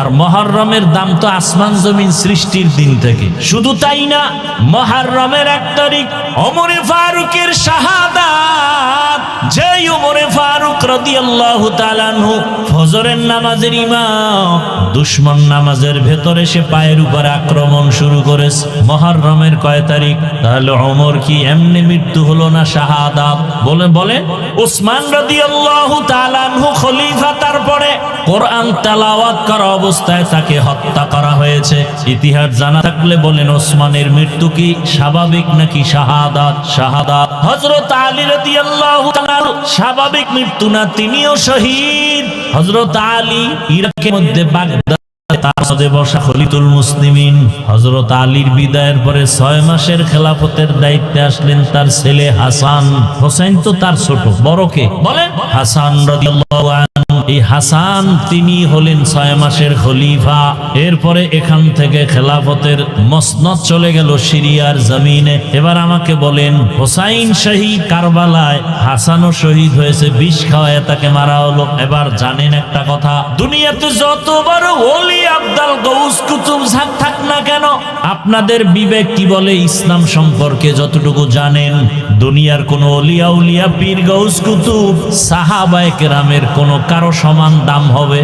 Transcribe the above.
আর মুহররমের দাম তো আসমান জমিন সৃষ্টির দিন থেকে। শুধু তাই না, মুহররমের 1 তারিখ ওমরে ফারুকের শাহাদাত, যে ওমরে ফারুক রাদিয়াল্লাহু তাআলা আনহু ফজরের নামাজের ইমাম, দুশমন নামাজের ভেতরে সে পায়ের উপর আক্রমণ শুরু করেছে। মুহররমের কয় তারিখ? তাহলে ওমর কি এমনি মৃত্যু হলো না শাহাদাত? বলে উসমান রাদিয়াল্লাহু তাআলা আনহু খলিফা, তারপরে কোরআন তেলাওয়াত করা অবস্থায় তাকে হত্যা করা হয়েছে। ইতিহাস জানা থাকলে বলেন ওসমানের মৃত্যু কি স্বাভাবিক নাকি শাহাদাত? শাহাদাত। হযরত আলী রাদিয়াল্লাহু তাআলা স্বাভাবিক মৃত্যু না, তিনিও শহীদ। হযরত আলী ইরাকের মধ্যে বাগদাদ তারসদে বসা খলিফাতুল মুসলিমিন। হযরত আলীর বিদায়ের পরে 6 মাসের খেলাফতের দায়িত্বে আসলেন তার ছেলে হাসান। হোসেন তো তার ছোট, বড় কে বলেন? হাসান রাদিয়াল্লাহু আনহু। এই হাসান তিনি হলেন 6 মাসের খলিফা। এরপরে এখান থেকে খেলাফতের মসনদ চলে গেল সিরিয়ার জমিনে। এবার আমাকে বলেন, হোসাইন শহীদ কারবালায়, হাসানও শহীদ হয়েছে, বিষ খাওয়ায় তাকে মারা হলো। এবার জানেন একটা কথা, দুনিয়াতে যত বড় ওলি আব্দাল গৌস কুতুব থাক না কেন, আপনাদের বিবেক কি বলে ইসলাম সম্পর্কে যতটুকু জানেন, দুনিয়ার কোন ওলিয়া উলিয়া পীর গৌস কুতুব সাহাবায়ে কেরামের কোন কারো সমান দাম হবে?